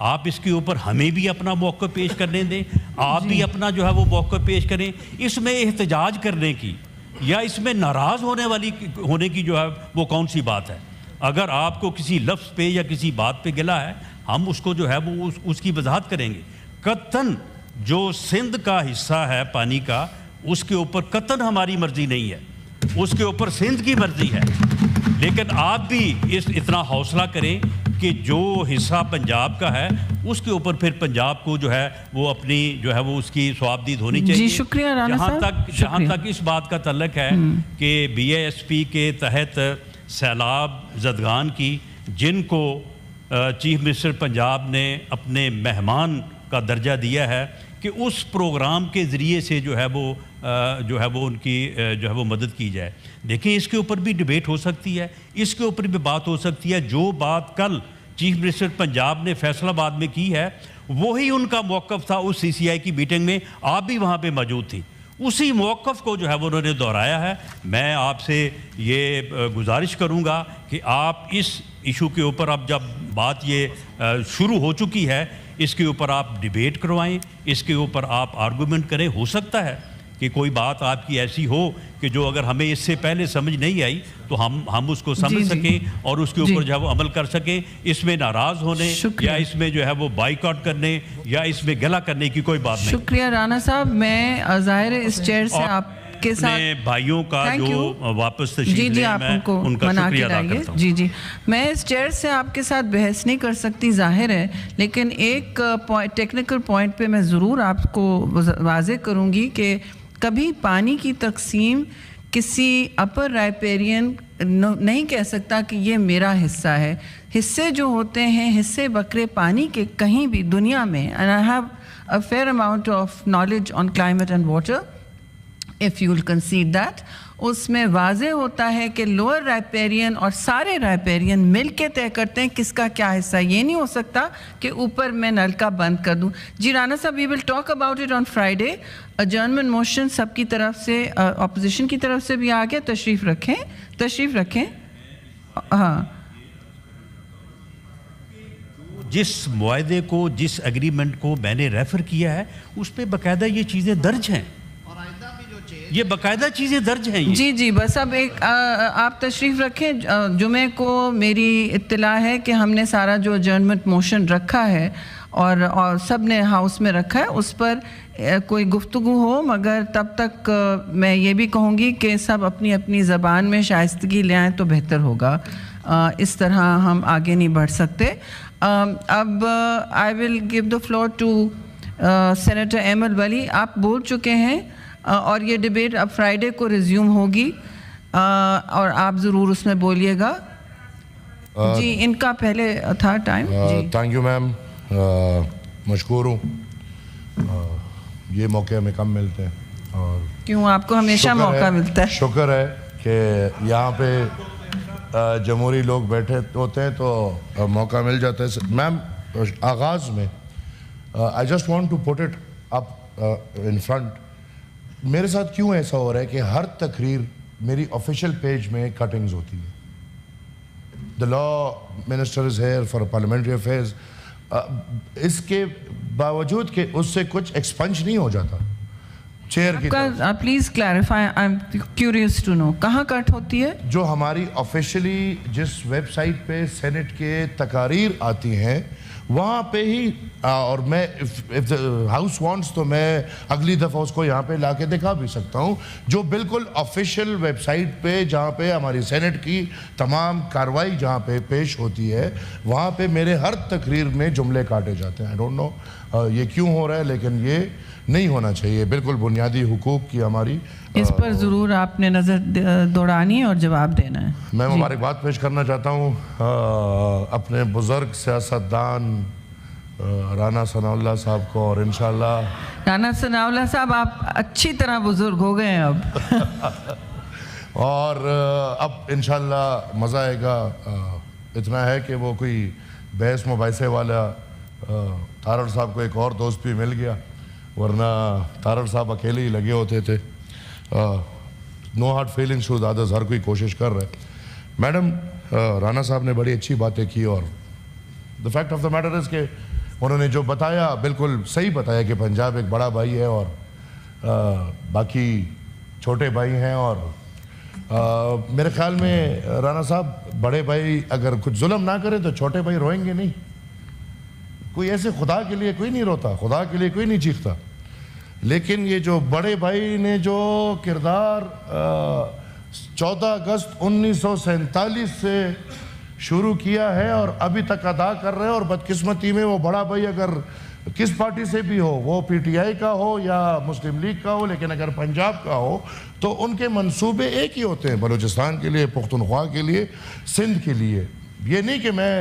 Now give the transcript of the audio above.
آپ اس کے اوپر ہمیں بھی اپنا موقف پیش کرنے دیں, آپ بھی اپنا جو ہے وہ موقف پیش کریں. اس میں احتجاج کرنے کی یا اس میں ناراض ہونے کی جو ہے وہ کون سی بات ہے؟ اگر آپ کو کسی لفظ پہ یا کسی بات پہ گلا ہے, ہم اس کو جو ہے وہ اس کی وضاحت کریں گے. قطعاً جو سندھ کا حصہ ہے پانی کا, اس کے اوپر قطعاً ہماری مرضی نہیں ہے, اس کے اوپر سندھ کی مرضی ہے. لیکن آپ بھی اتنا حوصلہ کریں کہ جو حصہ پنجاب کا ہے اس کے اوپر پھر پنجاب کو جو ہے وہ اپنی جو ہے وہ اس کی ثوابدید ہونی چاہیے. جی شکریہ رانا صاحب. جہاں تک اس بات کا تعلق ہے کہ بی اے ایس پی کے تحت سیلاب زدگان کی, جن کو چیف منسٹر پنجاب نے اپنے مہمان کا درجہ دیا ہے, کہ اس پروگرام کے ذریعے سے جو ہے وہ ان کی جو ہے وہ مدد کی جائے. دیکھیں اس کے اوپر بھی ڈیبیٹ ہو سکتی ہے, اس کے اوپر بھی بات ہو سکتی ہے. جو بات کل چیف منسٹر پنجاب نے فیصل آباد میں کی ہے وہی ان کا موقف تھا اس سی سی آئی کی میٹنگ میں, آپ بھی وہاں پہ موجود تھی. اسی موقف کو جو ہے وہ انہوں نے دہرایا ہے. میں آپ سے یہ گزارش کروں گا کہ آپ اس ایشو کے اوپر اب جب بات یہ شروع ہو چکی ہے, اس کے اوپر آپ ڈیبیٹ کروائیں, اس کے اوپر آپ آرگومنٹ کریں. ہو سکتا ہے کہ کوئی بات آپ کی ایسی ہو کہ جو اگر ہمیں اس سے پہلے سمجھ نہیں آئی تو ہم اس کو سمجھ سکیں اور اس کے اوپر جو ہے وہ عمل کر سکیں. اس میں ناراض ہونے یا اس میں جو ہے وہ بائیکاٹ کرنے یا اس میں گلا کرنے کی کوئی بات نہیں. شکریہ رانا صاحب. میں ظاہر اس چیئر سے آپ کے ساتھ بھائیوں کا جو واپس تشریف لے میں ان کا شکریہ ادا کرتا ہوں. جی میں اس چیئر سے آپ کے ساتھ بحث نہیں کر سکتی ظاہر ہے, لیکن ایک ٹیکنیکل پوائنٹ پہ میں ضرور آپ کو واضح کروں گی کہ کبھی پانی کی تقسیم کسی اپر رائپیرین نہیں کہہ سکتا کہ یہ میرا حصہ ہے. حصے جو ہوتے ہیں حصے بکرے پانی کے کہیں بھی دنیا میں, and I have a fair amount of knowledge on climate and water, if you will concede that, اس میں واضح ہوتا ہے کہ لوور رائپیرین اور سارے رائپیرین مل کے طے کرتے ہیں کس کا کیا حصہ. یہ نہیں ہو سکتا کہ اوپر میں نلکا بند کر دوں. جی رانا صاحب, we will talk about it on Friday. Adjournment motion سب کی طرف سے, اپوزیشن کی طرف سے بھی آ گیا. تشریف رکھیں. ہاں, جس معاہدے کو, جس ایگریمنٹ کو میں نے ریفر کیا ہے اس پہ باقاعدہ یہ چیزیں درج ہیں, یہ باقاعدہ چیزیں درج ہیں. جی بس اب ایک آپ تشریف رکھیں. جمعے کو میری اطلاع ہے کہ ہم نے سارا جو اجرنمنٹ موشن رکھا ہے اور سب نے ہاؤس میں رکھا ہے, اس پر کوئی گفتگو ہو, مگر تب تک میں یہ بھی کہوں گی کہ سب اپنی اپنی زبان میں شائستگی لے آئیں تو بہتر ہوگا. اس طرح ہم آگے نہیں بڑھ سکتے. اب I will give the floor to senator Ahmed Wali. آپ بول چکے ہیں اور یہ ڈیبیٹ اب فرائیڈے کو ریزیوم ہوگی اور آپ ضرور اس میں بولیے گا. جی ان کا پہلے تھا ٹائم. تھینک یو میم, مشکور ہوں. یہ موقع ہمیں کم ملتے ہیں اور کیوں, آپ کو ہمیشہ موقع ملتا ہے. شکر ہے کہ یہاں پہ جمہوری لوگ بیٹھے ہوتے ہیں تو موقع مل جاتا ہے. میم آغاز میں I just want to put it up in front. میرے ساتھ کیوں ایسا ہو رہا ہے کہ ہر تقریر میری آفیشیل پیج میں کٹنگز ہوتی ہے. The law minister is here for parliamentary affairs. اس کے باوجود کہ اس سے کچھ ایکسپنج نہیں ہو جاتا چیئر کی طرف. Please clarify, I am curious to know کہاں کٹ ہوتی ہے. جو ہماری آفیشلی جس ویب سائٹ پہ سینٹ کے تقاریر آتی ہیں وہاں پہ ہی, اور میں ہاؤس وانٹس تو میں اگلی دفعہ اس کو یہاں پہ لا کے دکھا بھی سکتا ہوں, جو بالکل آفیشیل ویب سائٹ پہ جہاں پہ ہماری سینٹ کی تمام کاروائی جہاں پہ پیش ہوتی ہے وہاں پہ میرے ہر تقریر میں جملے کاٹے جاتے ہیں. آئی ڈونٹ نو یہ کیوں ہو رہا ہے, لیکن یہ نہیں ہونا چاہیے. بالکل بنیادی حقوق کی ہماری, اس پر ضرور آپ نے نظر دوڑانی ہے اور جواب دینا ہے. میں مبارکباد پیش کرنا چاہتا ہوں اپنے بزرگ سیاستدان رانا ثناء اللہ صاحب کو, اور انشاءاللہ رانا ثناء اللہ صاحب آپ اچھی طرح بزرگ ہو گئے ہیں اب اور اب انشاءاللہ مزہ آئے گا. اتنا ہے کہ وہ کوئی بحث مباحثے والا تارڑ صاحب کو ایک اور دوست بھی مل گیا, ورنہ تارڑ صاحب اکیلے ہی لگے ہوتے تھے. No hard feelings to others, ہر کوئی کوشش کر رہے. میڈم رانا صاحب نے بڑی اچھی باتیں کی, اور the fact of the matter is کہ انہوں نے جو بتایا بالکل صحیح بتایا کہ پنجاب ایک بڑا بھائی ہے اور باقی چھوٹے بھائی ہیں، اور میرے خیال میں رانا صاحب بڑے بھائی اگر کچھ ظلم نہ کرے تو چھوٹے بھائی روئیں گے نہیں. کوئی ایسے خدا کے لیے کوئی نہیں روتا، خدا کے لیے کوئی نہیں چیختا. لیکن یہ جو بڑے بھائی نے جو کردار 14 اگست 1947 سے شروع کیا ہے اور ابھی تک ادا کر رہے ہیں، اور بدقسمتی میں وہ بڑا بھائی اگر کس پارٹی سے بھی ہو، وہ پی ٹی آئی کا ہو یا مسلم لیگ کا ہو، لیکن اگر پنجاب کا ہو تو ان کے منصوبے ایک ہی ہوتے ہیں، بلوچستان کے لیے، پختونخوا کے لیے، سندھ کے لیے. یہ نہیں کہ میں